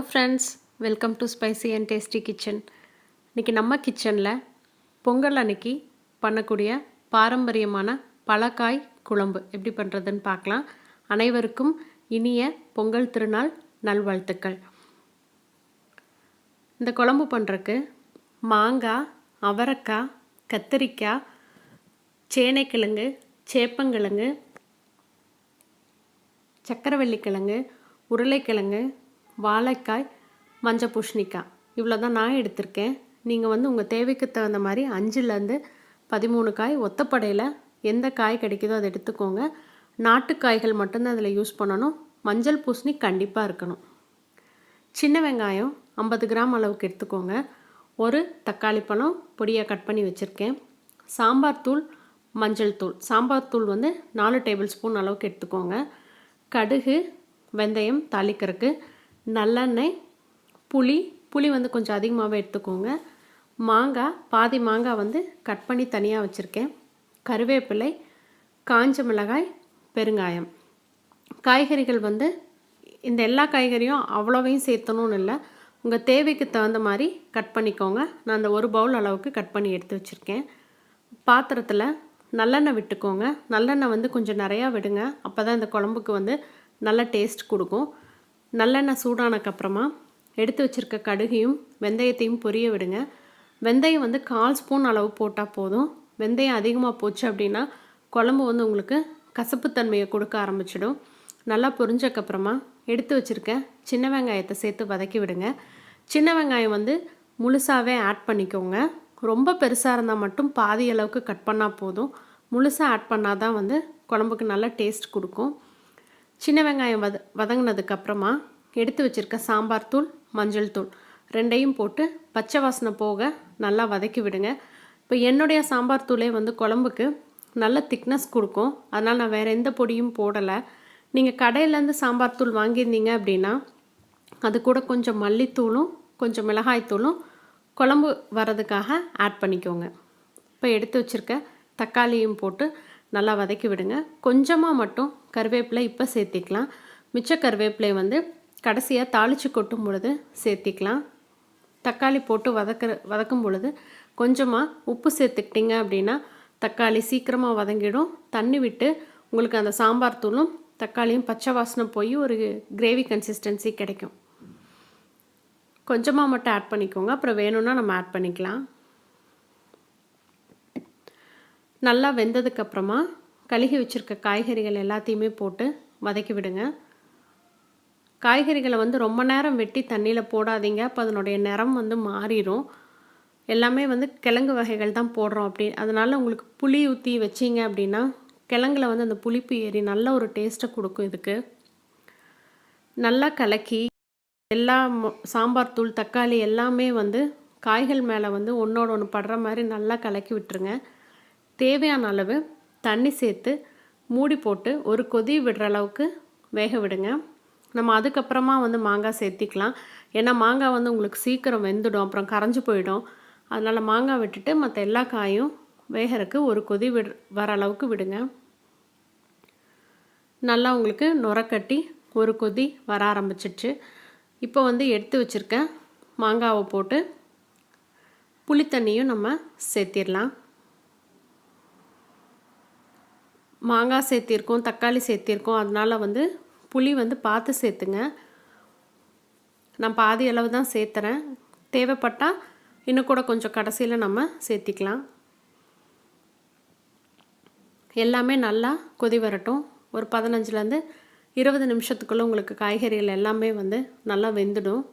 Friends, welcome to spicy and tasty kitchen. இன்றைக்கி நம்ம கிச்சனில் பொங்கல் அன்னைக்கு பண்ணக்கூடிய பாரம்பரியமான பலகாய் குழம்பு எப்படி பண்ணுறதுன்னு பார்க்கலாம். அனைவருக்கும் இனிய பொங்கல் திருநாள் நல்வாழ்த்துக்கள். இந்த குழம்பு பண்ணுறக்கு மாங்காய், அவரைக்காய், கத்திரிக்காய், சேனைக்கிழங்கு, சேப்பங்கிழங்கு, சக்கரவள்ளிக்கிழங்கு, உருளைக்கிழங்கு, வாழைக்காய், மஞ்சள் பூசணிக்காய் இவ்வளோ தான் நான் எடுத்திருக்கேன். நீங்கள் உங்கள் தேவைக்கு தகுந்த மாதிரி 5லேருந்து 13 காய் ஒத்தப்படையில் எந்த காய் கிடைக்குதோ அதை எடுத்துக்கோங்க. நாட்டுக்காய்கள் மட்டும்தான் அதில் யூஸ் பண்ணணும். மஞ்சள் பூசணி கண்டிப்பாக இருக்கணும். சின்ன வெங்காயம் 50 கிராம் அளவுக்கு எடுத்துக்கோங்க. ஒரு தக்காளி பழம் பொடியாக கட் பண்ணி வச்சுருக்கேன். சாம்பார் தூள், மஞ்சள் தூள். சாம்பார் தூள் 4 டேபிள் ஸ்பூன் அளவுக்கு எடுத்துக்கோங்க. கடுகு, வெந்தயம் தாளிக்கிறதுக்கு, நல்லெண்ணெய், புளி கொஞ்சம் அதிகமாகவே எடுத்துக்கோங்க. மாங்காய், பாதி மாங்காய் கட் பண்ணி தனியாக வச்சுருக்கேன். கருவேப்பிலை, காஞ்ச மிளகாய், பெருங்காயம். காய்கறிகள் இந்த எல்லா காய்கறியும் அவ்வளோவையும் சேர்த்தணும்னு இல்லை, உங்கள் தேவைக்கு தகுந்த மாதிரி கட் பண்ணிக்கோங்க. நான் அந்த ஒரு பவுல் அளவுக்கு கட் பண்ணி எடுத்து வச்சுருக்கேன். பாத்திரத்தில் நல்லெண்ணெய் விட்டுக்கோங்க. நல்லெண்ணெய் கொஞ்சம் நிறையா விடுங்க, அப்போ தான் இந்த குழம்புக்கு நல்ல டேஸ்ட் கொடுக்கும். நல்லெண்ணெய் சூடானக்கப்புறமா எடுத்து வச்சுருக்க கடுகையும் வெந்தயத்தையும் பொரிய விடுங்க. வெந்தயம் 1/4 ஸ்பூன் அளவு போட்டால் போதும். வெந்தயம் அதிகமாக போச்சு அப்படின்னா குழம்பு உங்களுக்கு கசப்புத்தன்மையை கொடுக்க ஆரம்பிச்சிடும். நல்லா பொரிஞ்சக்கப்புறமா எடுத்து வச்சுருக்க சின்ன வெங்காயத்தை சேர்த்து வதக்கி விடுங்க. சின்ன வெங்காயம் முழுசாகவே ஆட் பண்ணிக்கோங்க. ரொம்ப பெருசாக இருந்தால் மட்டும் பாதி அளவுக்கு கட் பண்ணால் போதும். முழுசாக ஆட் பண்ணால் தான் குழம்புக்கு நல்ல டேஸ்ட் கொடுக்கும். சின்ன வெங்காயம் வதங்கினதுக்கப்புறமா எடுத்து வச்சுருக்க சாம்பார் தூள், மஞ்சள் தூள் ரெண்டையும் போட்டு பச்சை வாசனை போக நல்லா வதக்கி விடுங்க. இப்போ என்னுடைய சாம்பார் தூளே குழம்புக்கு நல்ல திக்னஸ் கொடுக்கும். அதனால் நான் வேறு எந்த பொடியும் போடலை. நீங்கள் கடையிலேருந்து சாம்பார் தூள் வாங்கியிருந்தீங்க அப்படின்னா அது கூட கொஞ்சம் மல்லித்தூளும் கொஞ்சம் மிளகாய்த்தூளும் குழம்பு வர்றதுக்காக ஆட் பண்ணிக்கோங்க. இப்போ எடுத்து வச்சுருக்க தக்காளியும் போட்டு நல்லா வதக்கி விடுங்க. கொஞ்சமாக மட்டும் கருவேப்பிலை இப்போ சேர்த்திக்கலாம். மிச்ச கருவேப்பிலை கடைசியாக தாளித்து கொட்டும் பொழுது சேர்த்திக்கலாம். தக்காளி போட்டு வதக்கும் பொழுது கொஞ்சமாக உப்பு சேர்த்துக்கிட்டிங்க அப்படின்னா தக்காளி சீக்கிரமாக வதங்கிடும். தண்ணி விட்டு உங்களுக்கு அந்த சாம்பார் தூளும் தக்காளியும் பச்சை வாசனை போய் ஒரு கிரேவி கன்சிஸ்டன்சி கிடைக்கும். கொஞ்சமாக மட்டும் ஆட் பண்ணிக்கோங்க, அப்புறம் வேணும்னா நம்ம ஆட் பண்ணிக்கலாம். நல்லா வெந்ததுக்கப்புறமா கழுகி வச்சுருக்க காய்கறிகள் எல்லாத்தையுமே போட்டு வதக்கி விடுங்க. காய்கறிகளை ரொம்ப நேரம் வெட்டி தண்ணியில் போடாதீங்க, அப்போ அதனுடைய நிறம் மாறிடும். எல்லாமே கிழங்கு வகைகள் தான் போடுறோம் அதனால் உங்களுக்கு புளி ஊற்றி வச்சிங்க அப்படின்னா கிழங்குல அந்த புளிப்பு ஏறி நல்ல ஒரு டேஸ்ட்டை கொடுக்கும். இதுக்கு நல்லா கலக்கி எல்லா சாம்பார் தூள், தக்காளி எல்லாமே காய்கள் மேலே ஒன்றோட ஒன்று படுற மாதிரி நல்லா கலக்கி விட்டுருங்க. தேவையான அளவு தண்ணி சேர்த்து மூடி போட்டு ஒரு கொதி விடுற அளவுக்கு வேக விடுங்க. நம்ம அதுக்கப்புறமா மாங்காய் சேர்த்திக்கலாம். ஏன்னா மாங்காய் உங்களுக்கு சீக்கிரம் வெந்துடும், அப்புறம் கரைஞ்சி போயிடும். அதனால் மாங்காய் விட்டுட்டு மற்ற எல்லா காயும் வேகிறதுக்கு ஒரு கொதி வர அளவுக்கு விடுங்க. நல்லா உங்களுக்கு நுரக்கட்டி ஒரு கொதி வர ஆரம்பிச்சிடுச்சு. இப்போ எடுத்து வச்சுருக்க மாங்காவை போட்டு புளித்தண்ணியும் நம்ம சேர்த்திடலாம். மாங்காய் சேர்த்திருக்கோம், தக்காளி சேர்த்திருக்கோம், அதனால் புளி பார்த்து சேர்த்துங்க. நான் பாதி அளவு தான் சேர்த்துறேன். தேவைப்பட்டால் இன்னும் கூட கொஞ்சம் கடைசியில் நம்ம சேர்த்திக்கலாம். எல்லாமே நல்லா கொதி வரட்டும். ஒரு 15லேருந்து 20 நிமிஷத்துக்குள்ளே உங்களுக்கு காய்கறிகள் எல்லாமே நல்லா வெந்துடும்.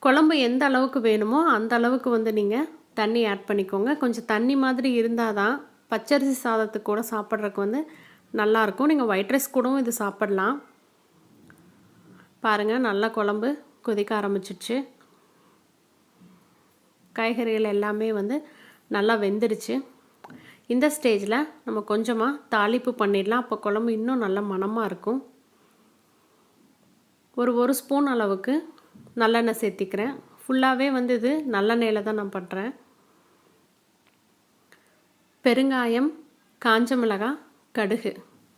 குழம்பு எந்த அளவுக்கு வேணுமோ அந்த அளவுக்கு நீங்கள் தண்ணி ஆட் பண்ணிக்கோங்க. கொஞ்சம் தண்ணி மாதிரி இருந்தால் தான் பச்சரிசி சாதத்துக்கு கூட சாப்பிட்றதுக்கு நல்லாயிருக்கும். நீங்கள் ஒயிட் ரைஸ் கூடவும் இது சாப்பிட்லாம். பாருங்கள், நல்லா குழம்பு கொதிக்க ஆரம்பிச்சிடுச்சு. காய்கறிகள் எல்லாமே நல்லா வெந்துடுச்சு. இந்த ஸ்டேஜில் நம்ம கொஞ்சமாக தாளிப்பு பண்ணிடலாம். அப்போ குழம்பு இன்னும் நல்ல மணமாக இருக்கும். ஒரு ஸ்பூன் அளவுக்கு நல்லெண்ணெய் சேர்த்திக்கிறேன். ஃபுல்லாகவே இது நல்லெண்ணெயில் தான் நான் பண்ணுறேன். பெருங்காயம், காஞ்ச மிளகாய், கடுகு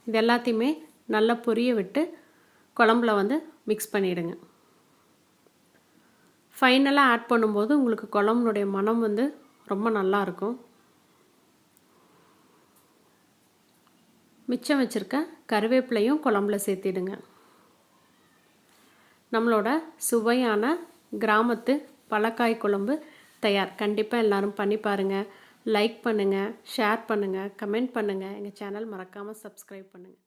இது எல்லாத்தையுமே நல்லா பொரிய விட்டு குழம்புல மிக்ஸ் பண்ணிவிடுங்க. ஃபைனலாக ஆட் பண்ணும்போது உங்களுக்கு குழம்புனுடைய மனம் வந்து ரொம்ப நல்லாயிருக்கும். மிச்சம் வச்சுருக்க கருவேப்பிலையும் குழம்புல சேர்த்திடுங்க. நம்மளோட சுவையான கிராமத்து பலக்காய் குழம்பு தயார். கண்டிப்பாக எல்லோரும் பண்ணி பாருங்கள். லைக் பண்ணுங்கள், ஷேர் பண்ணுங்கள், கமெண்ட் பண்ணுங்கள். எங்கள் சேனல் மறக்காமல் சப்ஸ்கிரைப் பண்ணுங்கள்.